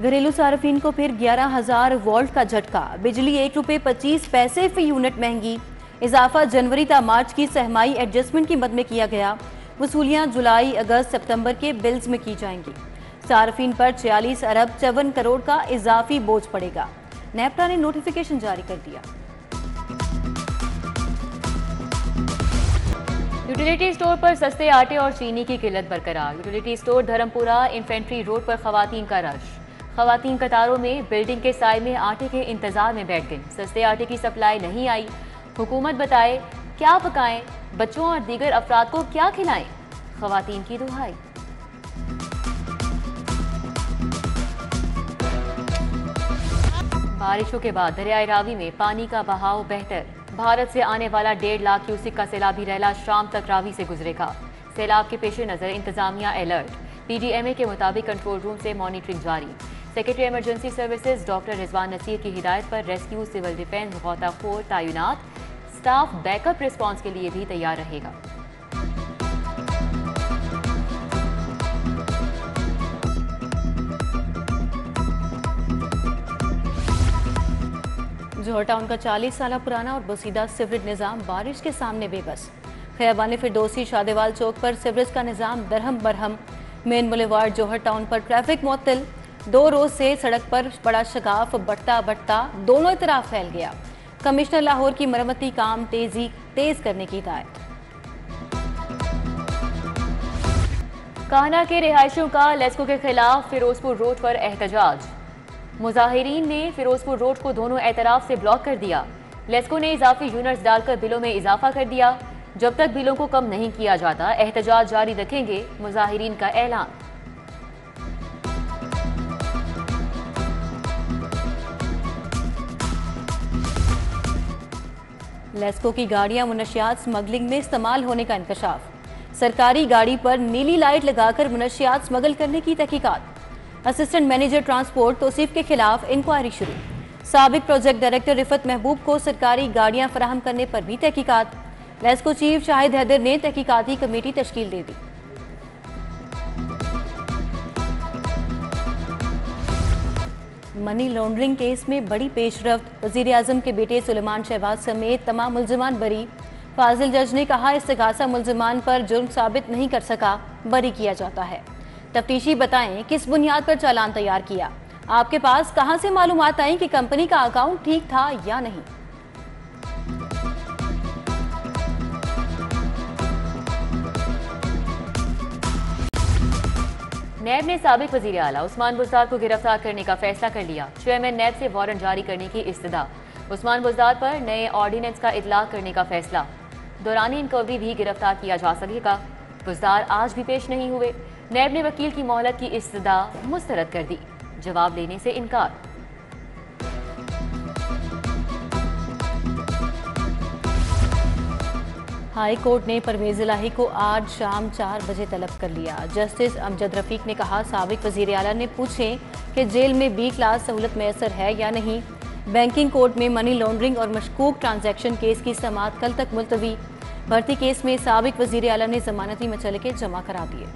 घरेलू सार्फिन को फिर 11,000 वोल्ट का झटका। बिजली ₹1.25 फी यूनिट महंगी। इजाफा जनवरी ता मार्च की सहमाई एडजस्टमेंट की मद में किया गया। वसूलियां जुलाई, अगस्त, सितंबर के बिल्स में की जाएंगी। सार्फिन पर 46 अरब 54 करोड़ का इजाफी बोझ पड़ेगा। नेपरा ने नोटिफिकेशन जारी कर दिया। यूटिलिटी स्टोर पर सस्ते आटे और चीनी की किल्लत बरकरार। Utility store Dharampura infantry road पर खवातीन का रश। खवातीन कतारों में बिल्डिंग के साए में आटे के इंतजार में बैठ गई। सस्ते आटे की सप्लाई नहीं आई। हुकूमत बताए क्या पकाएं, बच्चों और दीगर अफराद को क्या खिलाएं। खवातीन की दुहाई। बारिशों के बाद दरियाए रावी में पानी का बहाव बेहतर। भारत से आने वाला 1.5 लाख क्यूसिक का सैलाबी रैला शाम तक रावी से गुजरेगा। सैलाब के पेश नजर इंतजामिया अलर्ट। पीडीएमए के मुताबिक कंट्रोल रूम से मॉनिटरिंग जारी। Secretary emergency services doctor Rizwan Naseer की हिदायत पर रेस्क्यू, सिविल डिफेंस, गौताखोर तैनात। स्टाफ बैकअप रिस्पांस के लिए भी तैयार रहेगा। जोहर टाउन का 40 साल पुराना और बसीदा सीवरेज निज़ाम बारिश के सामने बेबस। खयाबान फिरदौसी शादेवाल चौक पर सीवरेज का निज़ाम दरहम बरहम। मेन बुलेवार्ड जोहर टाउन पर ट्रैफिक मुअत्तल। 2 रोज से सड़क पर बड़ा शगाफ बढ़ता दोनों तरफ फैल गया। कमिश्नर लाहौर की मरम्मती काम तेज करने की हिदायत। कान्हा के रिहायशियों का लेस्को के खिलाफ फिरोजपुर रोड पर एहतजाज। मुजाहिरीन ने फिरोजपुर रोड को दोनों एतराफ से ब्लॉक कर दिया। लेस्को ने इजाफी यूनिट्स डालकर बिलों में इजाफा कर दिया। जब तक बिलों को कम नहीं किया जाता एहतजाज जारी रखेंगे, मुजाहिरीन का ऐलान। लेस्को की गाड़ियां मुनशियात स्मगलिंग में इस्तेमाल होने का इंकशाफ। सरकारी गाड़ी पर नीली लाइट लगाकर मुनशियात स्मगल करने की तहकीकात। असिस्टेंट मैनेजर ट्रांसपोर्ट तौसीफ के खिलाफ इंक्वायरी शुरू। साबिक प्रोजेक्ट डायरेक्टर रिफत महबूब को सरकारी गाड़ियां फराहम करने पर भी तहकीकात। लेस्को चीफ शाहिद हैदर ने तहकीकाती कमेटी तश्कील दे दी। मनी लॉन्ड्रिंग केस में बड़ी पेशरफ्त। वजीर आजम के बेटे सुलेमान शहबाज समेत तमाम मुल्जिमान बरी। फाजिल जज ने कहा इस्तिगासा मुल्जिमान पर जुर्म साबित नहीं कर सका, बरी किया जाता है। तफ्तीशी बताएं किस बुनियाद पर चालान तैयार किया। आपके पास कहां से मालूमात आई कि कंपनी का अकाउंट ठीक था या नहीं। नैब ने साबिक वजीर आला उस्मान बुज़दार को गिरफ्तार करने का फैसला कर लिया। चेयरमैन नैब से वारंट जारी करने की इस्तदा। उस्मान बुज़दार पर नए ऑर्डिनेंस का इतलाक करने का फैसला। दौरानी इंक्वायरी भी गिरफ्तार किया जा सकेगा। बुज़दार आज भी पेश नहीं हुए। नैब ने वकील की मोहलत की इस्तदा मुस्तरद कर दी। जवाब लेने से इनकार। हाई कोर्ट ने परवेज इलाही को आज शाम 4 बजे तलब कर लिया। जस्टिस अमजद रफीक ने कहा साबिक वजीर आला ने पूछे कि जेल में बी क्लास सहूलत मैसर है या नहीं। बैंकिंग कोर्ट में मनी लॉन्ड्रिंग और मशकूक ट्रांजैक्शन केस की समाअत कल तक मुलतवी। भर्ती केस में साबिक वजीर आला ने जमानती मचलके जमा करा दिए।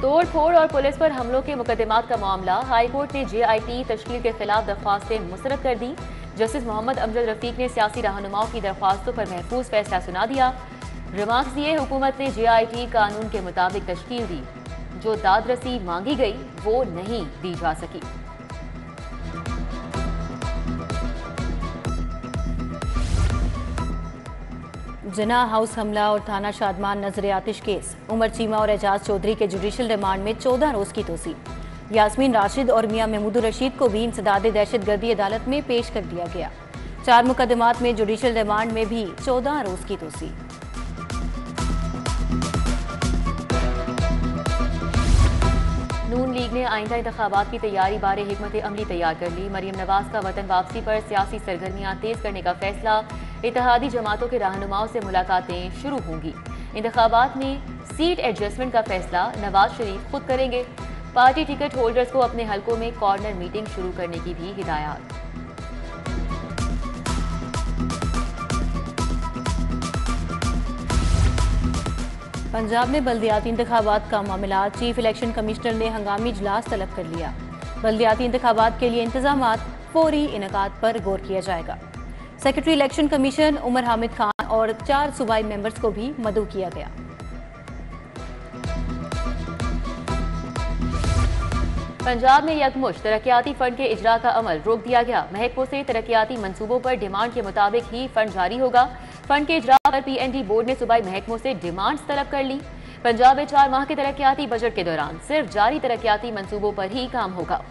तोड़ फोड़ और पुलिस पर हमलों के मुकदमात का मामला। हाईकोर्ट ने JIT तश्कील के खिलाफ दरख्वास्तें मुस्तरद कर दी। जस्टिस मोहम्मद अमजद रफीक ने सियासी रहनुमाओं की दरख्वास्तों पर महफूज फैसला सुना दिया। रिमार्क्स दिए हुकूमत ने JIT कानून के मुताबिक तश्कील दी। जो दादरसी मांगी गई वो नहीं दी जा सकी। जना हाउस हमला और थाना शादमान नजर आतिश केस। उमर चीमा और एजाज चौधरी के जुडिशल रिमांड में 14 रोज की तोसी। यास्मीन राशिद और मियां महमूदुर रशीद को भी इंसदाद दहशतगर्दी अदालत में पेश कर दिया गया। 4 मुकदमात में जुडिशल रिमांड में भी 14 रोज की तोसी। नून लीग ने आइंदा इंतखाबात की तैयारी बारे हिकमत अमली तैयार कर ली। मरीम नवाज का वतन वापसी पर सियासी सरगर्मियां तेज करने का फैसला। इत्तेहादी जमातों के रहनुमाओं से मुलाकातें शुरू होंगी। इंतखाबात में सीट एडजस्टमेंट का फैसला नवाज शरीफ खुद करेंगे। पार्टी टिकट होल्डर्स को अपने हलकों में कॉर्नर मीटिंग शुरू करने की भी हिदायत। पंजाब में बल्दियाती इंतखाबात का मामला, चीफ इलेक्शन कमिश्नर ने हंगामी इजलास तलब कर लिया। बल्दियाती इंतखाबात के लिए इंतजामात फौरी इनेकाद पर गौर किया जाएगा। Secretary election commission Umar Hamid Khan और 4 सूबाई मेंबर्स को भी मदऊ किया गया। पंजाब में यकमुश्त तरक्याती फंड के इजरा का अमल रोक दिया गया। महकमों से तरक्याती मंसूबों पर डिमांड के मुताबिक ही फंड जारी होगा। फंड के इजरा पर PND बोर्ड ने सूबाई महकमों से डिमांड्स तलब कर ली। पंजाब में 4 माह के तरक्याती बजट के दौरान सिर्फ जारी तरक्याती मंसूबों पर ही काम होगा।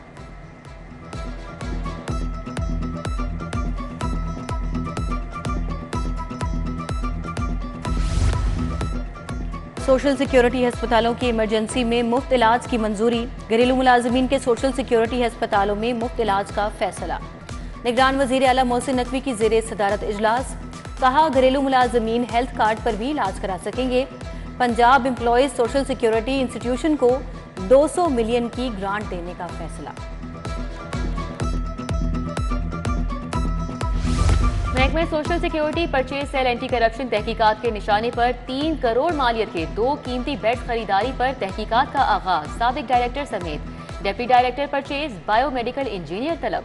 सोशल सिक्योरिटी अस्पतालों की इमरजेंसी में मुफ्त इलाज की मंजूरी। घरेलू मुलाजमीन के सोशल सिक्योरिटी अस्पतालों में मुफ्त इलाज का फैसला। निगरान वजीर आला मोहसिन नकवी की जेर सदारत इजलास। कहा, घरेलू मुलाजमीन हेल्थ कार्ड पर भी इलाज करा सकेंगे। Punjab employees social security institution को 200 मिलियन की ग्रांट देने का फैसला। महकमे social security purchase sale anti corruption तहकीकात के निशाने पर 3 करोड़ मालियत के 2 कीमती बेड खरीदारी पर तहकीकात का आगाज। साबिक डायरेक्टर समेत deputy director purchase biomedical engineer तलब।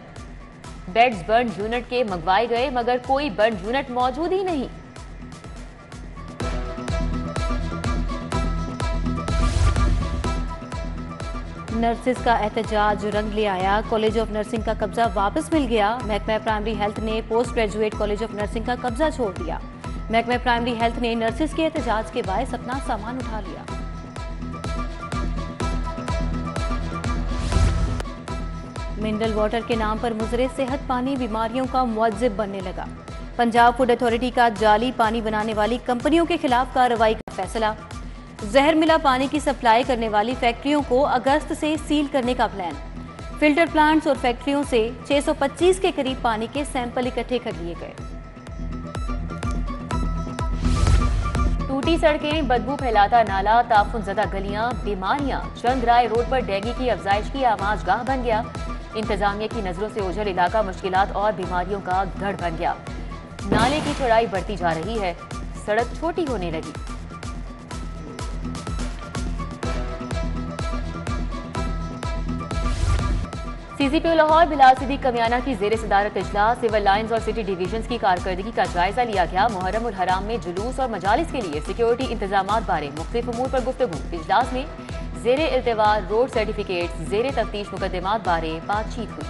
बेड्स बर्न यूनिट के मंगवाए गए मगर कोई बर्न यूनिट मौजूद ही नहीं। नर्सिस का एहतजाज रंग ले आया। कॉलेज ऑफ नर्सिंग का कब्जा वापस मिल गया। महकमा प्राइमरी हेल्थ ने post graduate college of nursing का कब्जा छोड़ दिया। महकमा प्राइमरी हेल्थ ने नर्सिस के एहतजाज के बायस अपना सामान उठा लिया। मिनरल वाटर के नाम पर मुजरे सेहत पानी बीमारियों का मुअज्जिब बनने लगा। पंजाब फूड अथॉरिटी का जाली पानी बनाने वाली कंपनियों के खिलाफ कार्रवाई का फैसला। जहर मिला पानी की सप्लाई करने वाली फैक्ट्रियों को अगस्त से सील करने का प्लान। फिल्टर प्लांट्स और फैक्ट्रियों से 625 के करीब पानी के सैंपल इकट्ठे कर लिए गए। टूटी सड़कें, बदबू फैलाता नाला, ताफुनज़दा गलियां, बीमारियां। चंद राय रोड पर डेंगू की अफजाइश की आमाजगाह बन गया। इंतजामिया की नजरों से ओझल इलाका मुश्किलात और बीमारियों का गढ़ बन गया। नाले की चौड़ाई बढ़ती जा रही है, सड़क छोटी होने लगी। CCPO लाहौर बिलाल सिद्दीक कमियाना की जेर सदारत इजलास। सिविल लाइन्स और सिटी डिवीजन की कारकर्दगी का जायजा लिया गया। मुहर्रम उल हराम में जुलूस और मजालिस के लिए सिक्योरिटी इंतजामात बारे मुख्तलिफ उमूर पर गुफ्तगू। इजलास में जेर इल्तिवा रोड सर्टिफिकेट, जेर तफ्तीश मुकदमात बारे बातचीत हुई।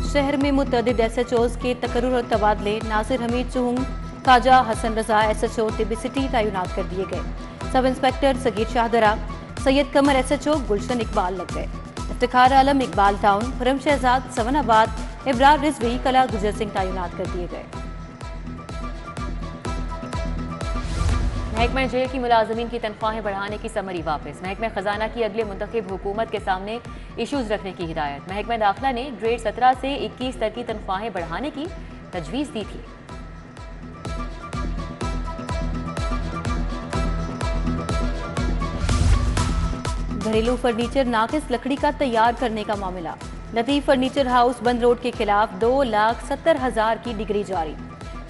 शहर में मुतअद्दिद SHOs के तकर्रुर और तबादले। नासिर हमीद चुहुंग, ख्वाजा हसन रजा SHO तिब्बी सिटी तैनात कर दिए गए। सब इंस्पेक्टर सगीर शाहदरा, सैयद कमर SHO गुलशन इकबाल लग गए। इफ्तिखार आलम इकबाल टाउन, खुरम शहजाद सवनाबाद, इब्रार रिजवी कला गुजर सिंह तैनात कर दिए गए। महकमा जेल की मुलाजमीन की तनख्वाहें बढ़ाने की समरी वापस। महकमा खजाना की अगले मुंतखब हुकूमत के सामने इशूज रखने की हिदायत। महकमा दाखिला ने ग्रेड 17 से 21 तक की तनख्वाहें बढ़ाने की तजवीज़ दी थी। घरेलू फर्नीचर नाकिस लकड़ी का तैयार करने का मामला। लतीफ फर्नीचर हाउस बंद रोड के खिलाफ 2,70,000 की डिग्री जारी।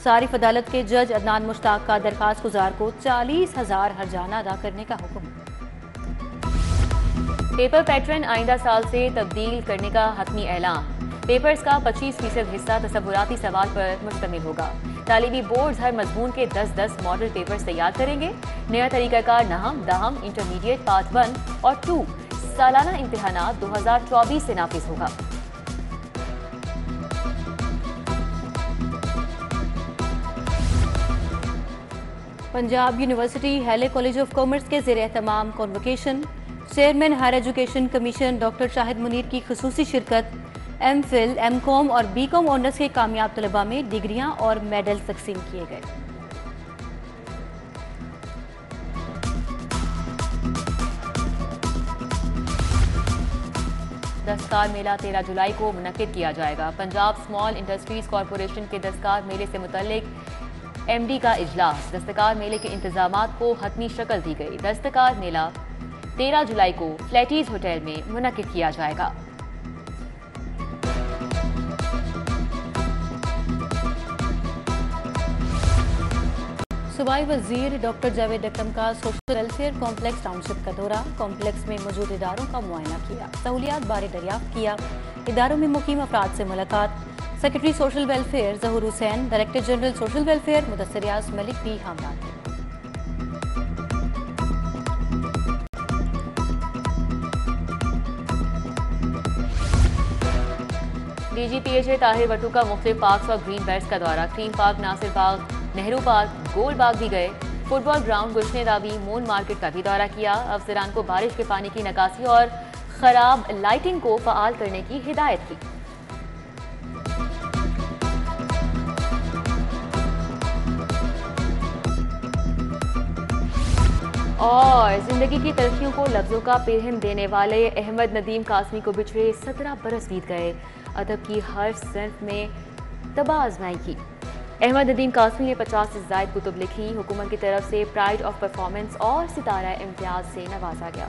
सारिफ अदालत के जज अदनान मुश्ताक का दरखास्त गुजार को 40,000 हर्जाना अदा करने का हुक्म। पेपर पैटर्न आइंदा साल से तब्दील करने का हतमी ऐलान। पेपर्स का 25% हिस्सा तसव्वुराती सवाल पर मुश्तमिल होगा। तालीमी बोर्ड हर मजमून के 10-10 मॉडल पेपर्स तैयार करेंगे। नया तरीकाकार नहम, दहम, इंटरमीडिएट पार्ट 1 और 2 सालाना इम्तिहानात 2024 से नाफिज होगा। Punjab university Hailey college of commerce के ज़ेर एहतमाम convocation. Chairman higher education commission doctor Shahid Munir की खुसूसी शिरकत। MPhil, MCom और BCom ऑनर्स के कामयाब तलबा में डिग्रियां और मेडल तकसीम किए गए। दस्तकार मेला 13 जुलाई को मुनक्किद किया जाएगा। पंजाब स्मॉल इंडस्ट्रीज कॉरपोरेशन के दस्तकार मेले से मुतल्लिक MD का इजलास। दस्तकार मेले के इंतजामात को हतमी शक्ल दी गई। दस्तकार मेला 13 जुलाई को फ्लैटीज होटल में मुनक्किद किया जाएगा। सूबाई वजीर डॉक्टर जावेद अकरम का सोशल वेलफेयर कॉम्प्लेक्स टाउनशिप का दौरा। कॉम्प्लेक्स में मौजूद इदारों का मुआयना किया, सहूलियात बारे दरियाफ्त किया, इदारों में मुकीम अफराद से मुलाकात। Secretary social welfare Zahoor Hussain, director general social welfare Mudassir Riaz Malik भी हमला थे। DGPHA ताहिर वटू का मुख्तलिफ पार्क्स और ग्रीन बेल्ट्स का दौरा। क्रीम पार्क, नासिर बाग, नेहरू पार्क, गोल बाग भी गए। फुटबॉल ग्राउंड, गुश्ने दावी, मून मार्केट का भी दौरा किया। अफसरान को बारिश के पानी की निकासी और खराब लाइटिंग को फ़आल करने की हिदायत की। और जिंदगी की तरक्कियों को लफ्जों का पेहम देने वाले अहमद नदीम कासमी को बिछड़े 17 बरस बीत गए। अदब की हर सिर्फ में तबाह आजमाई की। अहमद नदीम कासमी ने 50 से ज़ायद कुतुब लिखी। हुकूमत की तरफ से प्राइड ऑफ परफॉर्मेंस और सितारा इम्तियाज से नवाजा गया।